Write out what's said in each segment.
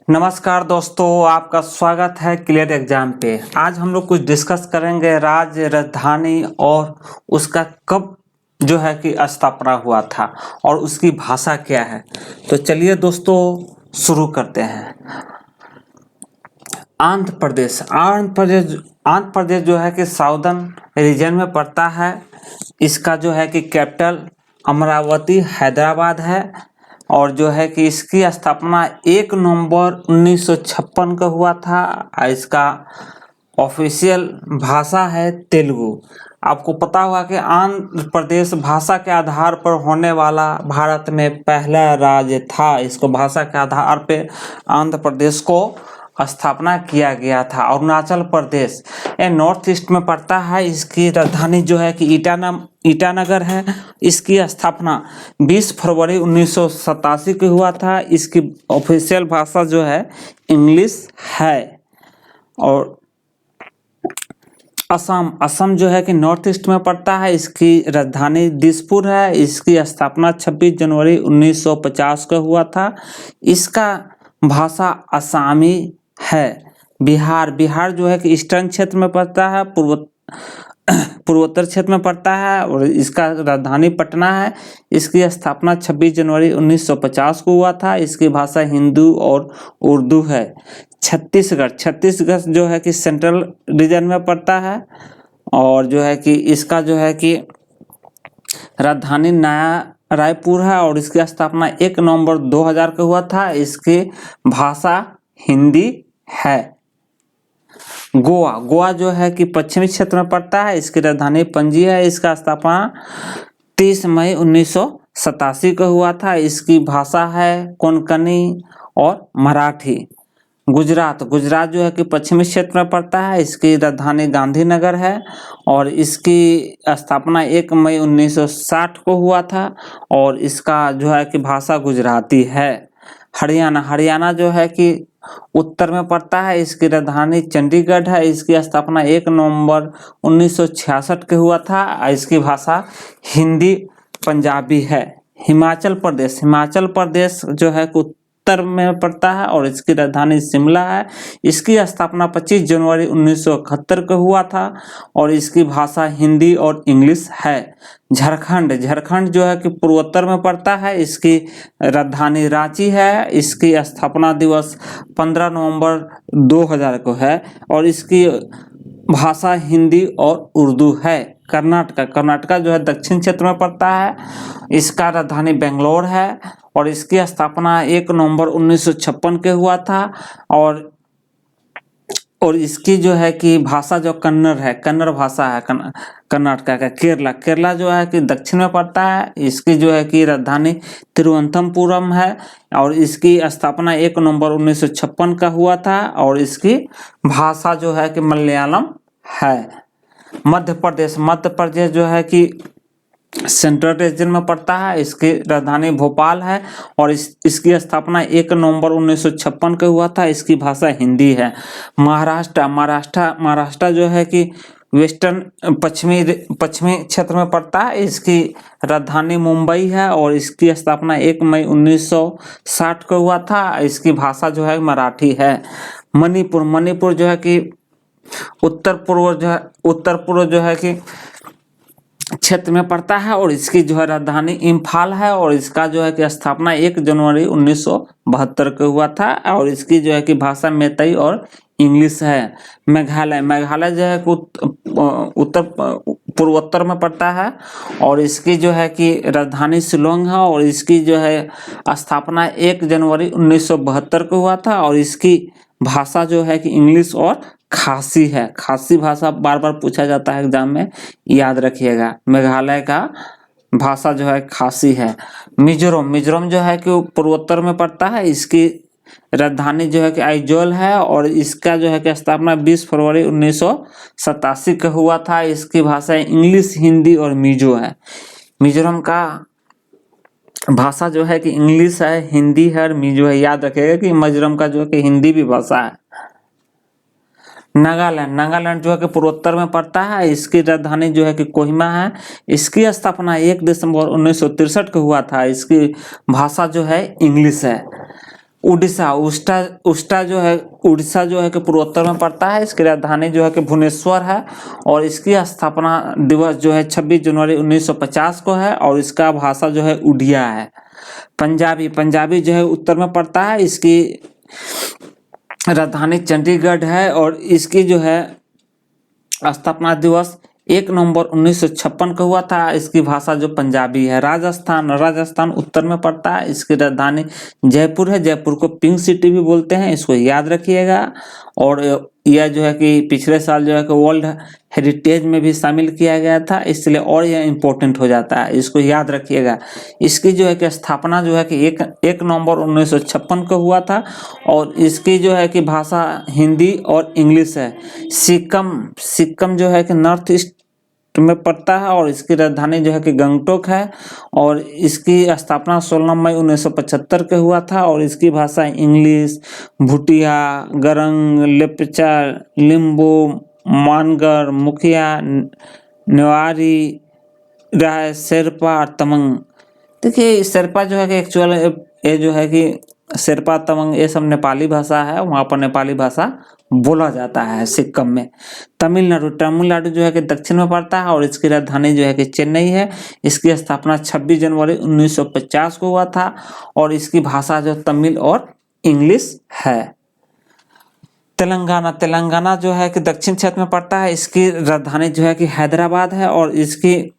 नमस्कार दोस्तों, आपका स्वागत है क्लियर एग्जाम पे। आज हम लोग कुछ डिस्कस करेंगे राज्य राजधानी और उसका कब जो है कि स्थापना हुआ था और उसकी भाषा क्या है। तो चलिए दोस्तों शुरू करते हैं। आंध्र प्रदेश जो है कि साउदर्न रीजन में पड़ता है। इसका जो है कि कैपिटल अमरावती हैदराबाद है और जो है कि इसकी स्थापना 1 नवंबर 1956 को हुआ था। इसका ऑफिशियल भाषा है तेलुगु। आपको पता होगा कि आंध्र प्रदेश भाषा के आधार पर होने वाला भारत में पहला राज्य था। इसको भाषा के आधार पे आंध्र प्रदेश को स्थापना किया गया था। अरुणाचल प्रदेश ये नॉर्थ ईस्ट में पड़ता है। इसकी राजधानी जो है कि ईटानगर है। इसकी स्थापना 20 फरवरी 1987 को हुआ था। इसकी ऑफिशियल भाषा जो है इंग्लिश है। और असम जो है कि नॉर्थ ईस्ट में पड़ता है। इसकी राजधानी दिसपुर है। इसकी स्थापना 26 जनवरी 1950 को हुआ था। इसका भाषा असमी है। बिहार जो है कि ईस्टर्न क्षेत्र में पड़ता है, पूर्वोत्तर क्षेत्र में पड़ता है और इसका राजधानी पटना है। इसकी स्थापना 26 जनवरी 1950 को हुआ था। इसकी भाषा हिंदी और उर्दू है। छत्तीसगढ़ जो है कि सेंट्रल रीजन में पड़ता है और जो है कि इसका जो है कि राजधानी नया रायपुर है और इसकी स्थापना 1 नवंबर 2000 को हुआ था। इसकी भाषा हिंदी है। गोवा जो है कि पश्चिमी क्षेत्र में पड़ता है। इसकी राजधानी पणजी है। इसका स्थापना 30 मई 1987 को हुआ था। इसकी भाषा है कोंकणी और मराठी। गुजरात जो है कि पश्चिमी क्षेत्र में पड़ता है। इसकी राजधानी गांधीनगर है और इसकी स्थापना 1 मई 1960 को हुआ था और इसका जो है कि भाषा गुजराती है। हरियाणा जो है कि उत्तर में पड़ता है। इसकी राजधानी चंडीगढ़ है। इसकी स्थापना 1 नवंबर 1966 को हुआ था। इसकी भाषा हिंदी पंजाबी है। हिमाचल प्रदेश जो है कि उत्तर में पड़ता है और इसकी राजधानी शिमला है। इसकी स्थापना 25 जनवरी 1971 को हुआ था और इसकी भाषा हिंदी और इंग्लिश है। झारखंड जो है कि पूर्वोत्तर में पड़ता है। इसकी राजधानी रांची है। इसकी स्थापना दिवस 15 नवंबर 2000 को है और इसकी भाषा हिंदी और उर्दू है। कर्नाटक जो है दक्षिण क्षेत्र में पड़ता है। इसका राजधानी बेंगलोर है और इसकी स्थापना 1 नवंबर 1956 के हुआ था और इसकी जो है कि भाषा जो कन्नड़ भाषा है कर्नाटक का। केरला जो है कि दक्षिण में पड़ता है। इसकी जो है कि राजधानी तिरुवनंतपुरम है और इसकी स्थापना 1 नवंबर 1956 का हुआ था और इसकी भाषा जो है कि मलयालम है। मध्य प्रदेश जो है कि सेंट्रल रीजन में पड़ता है। इसकी राजधानी भोपाल है और इसकी स्थापना 1 नवंबर 1956 को हुआ था। इसकी भाषा हिंदी है। महाराष्ट्र जो है कि वेस्टर्न पश्चिमी क्षेत्र में पड़ता है। इसकी राजधानी मुंबई है और इसकी स्थापना 1 मई 1960 को हुआ था। इसकी भाषा जो है मराठी है। मणिपुर जो है कि उत्तर पूर्व जो है कि क्षेत्र में पड़ता है और इसकी जो है राजधानी इम्फाल है और इसका जो है कि स्थापना 1 जनवरी 1972 को हुआ था और इसकी जो है कि भाषा मैतेई और इंग्लिश है। मेघालय जो है कि उत्तर पूर्वोत्तर में पड़ता है और इसकी जो है कि राजधानी शिलोंग है और इसकी जो है स्थापना 1 जनवरी 1972 को हुआ था और इसकी भाषा जो है कि इंग्लिश और खासी है। खासी भाषा बार बार पूछा जाता है एग्जाम में, याद रखिएगा। मेघालय का भाषा जो है खासी है। मिजोरम जो है कि पूर्वोत्तर में पड़ता है। इसकी राजधानी जो है कि आइजोल है और इसका जो है कि स्थापना 20 फरवरी 1987 का हुआ था। इसकी भाषा इंग्लिश, हिंदी और मिजो है। मिजोरम का भाषा जो है कि इंग्लिश है, हिंदी है और मिजो है। याद रखिएगा कि मिजोरम का जो है कि हिंदी भी भाषा है। नागालैंड जो है कि पूर्वोत्तर में पड़ता है। इसकी राजधानी जो है कि कोहिमा है। इसकी स्थापना 1 दिसंबर 1963 को हुआ था। इसकी भाषा जो है इंग्लिश है। उड़ीसा उस्टा उस्टा जो है उड़ीसा जो है कि पूर्वोत्तर में पड़ता है। इसकी राजधानी जो है कि भुवनेश्वर है और इसकी स्थापना दिवस जो है 26 जनवरी 1950 को है और इसका भाषा जो है उड़िया है। पंजाबी पंजाबी जो है उत्तर में पड़ता है। इसकी राजधानी चंडीगढ़ है और इसकी जो है स्थापना दिवस 1 नवंबर 1956 को हुआ था। इसकी भाषा जो पंजाबी है। राजस्थान राजस्थान उत्तर में पड़ता है। इसकी राजधानी जयपुर है। जयपुर को पिंक सिटी भी बोलते हैं, इसको याद रखिएगा। और यह जो है कि पिछले साल जो है कि वर्ल्ड हेरिटेज में भी शामिल किया गया था, इसलिए और यह इम्पोर्टेंट हो जाता है, इसको याद रखिएगा। इसकी जो है कि स्थापना जो है कि 1 नवंबर 1956 को हुआ था और इसकी जो है कि भाषा हिंदी और इंग्लिश है। सिक्किम जो है कि नॉर्थ ईस्ट में पड़ता है और इसकी राजधानी जो है कि गंगटोक है और इसकी स्थापना 16 मई 1975 के हुआ था और इसकी भाषा इंग्लिश, भूटिया, गरंग, लेपचा, लिम्बू, मानगर, मुखिया, नेवारी, राय, शेरपा और तमंग। देखिए शेरपा जो है कि एक्चुअल ये जो है कि शेरपा तमंग ये सब नेपाली भाषा है, वहाँ पर नेपाली भाषा बोला जाता है सिक्किम में। तमिलनाडु जो है कि दक्षिण में पड़ता है और इसकी राजधानी जो है कि चेन्नई है। इसकी स्थापना 26 जनवरी 1950 को हुआ था और इसकी भाषा जो तमिल और इंग्लिश है। तेलंगाना जो है कि दक्षिण क्षेत्र में पड़ता है। इसकी राजधानी जो है कि हैदराबाद है और इसकी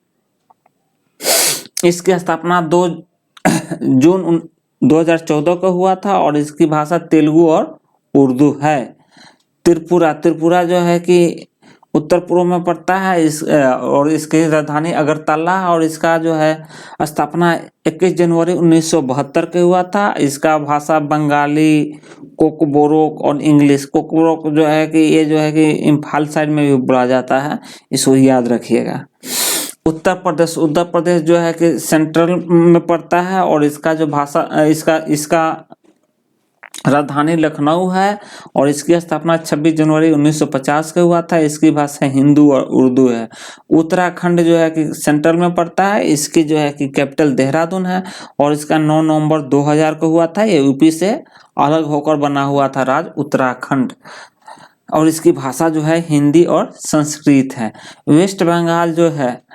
स्थापना 2 जून 2014 को हुआ था और इसकी भाषा तेलुगु और उर्दू है। त्रिपुरा जो है कि उत्तर पूर्व में पड़ता है और इसकी राजधानी अगरतला और इसका जो है स्थापना 21 जनवरी 1972 के हुआ था। इसका भाषा बंगाली, कोकबोरोक और इंग्लिश। कोकबोरोक जो है कि ये जो है कि इम्फाल साइड में भी बोला जाता है, इसको याद रखिएगा। उत्तर प्रदेश जो है कि सेंट्रल में पड़ता है और इसका जो भाषा इसका राजधानी लखनऊ है और इसकी स्थापना 26 जनवरी 1950 के हुआ था। इसकी भाषा हिंदू और उर्दू है। उत्तराखंड जो है कि सेंट्रल में पड़ता है। इसकी जो है कि कैपिटल देहरादून है और इसका 9 नवंबर 2000 को हुआ था। ये यूपी से अलग होकर बना हुआ था राज्य उत्तराखंड और इसकी भाषा जो है हिंदी और संस्कृत है। वेस्ट बंगाल जो है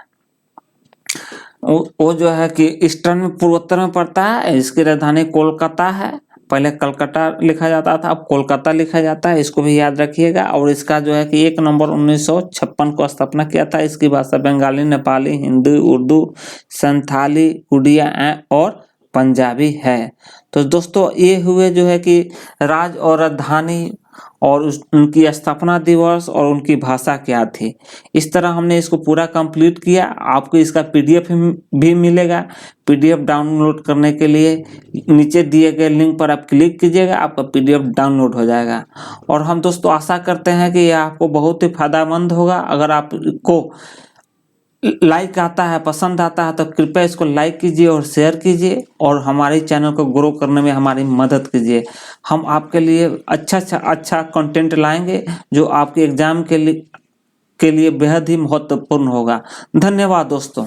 वो जो है कि ईस्टर्न में पूर्वोत्तर में पड़ता है। इसकी राजधानी कोलकाता है। पहले कलकत्ता लिखा जाता था, अब कोलकाता लिखा जाता है, इसको भी याद रखिएगा। और इसका जो है कि 1 नवंबर 1956 को स्थापना किया था। इसकी भाषा बंगाली, नेपाली, हिंदी, उर्दू, संथाली, उड़िया और पंजाबी है। तो दोस्तों ये हुए जो है कि राज्य और राजधानी और उनकी स्थापना दिवस और उनकी भाषा क्या थी। इस तरह हमने इसको पूरा कंप्लीट किया। आपको इसका पीडीएफ भी मिलेगा। पीडीएफ डाउनलोड करने के लिए नीचे दिए गए लिंक पर आप क्लिक कीजिएगा, आपका पीडीएफ डाउनलोड हो जाएगा। और हम दोस्तों आशा करते हैं कि यह आपको बहुत ही फायदेमंद होगा। अगर आपको लाइक आता है, पसंद आता है तो कृपया इसको लाइक कीजिए और शेयर कीजिए और हमारे चैनल को ग्रो करने में हमारी मदद कीजिए। हम आपके लिए अच्छा कंटेंट लाएंगे जो आपके एग्जाम के लिए बेहद ही महत्वपूर्ण होगा। धन्यवाद दोस्तों।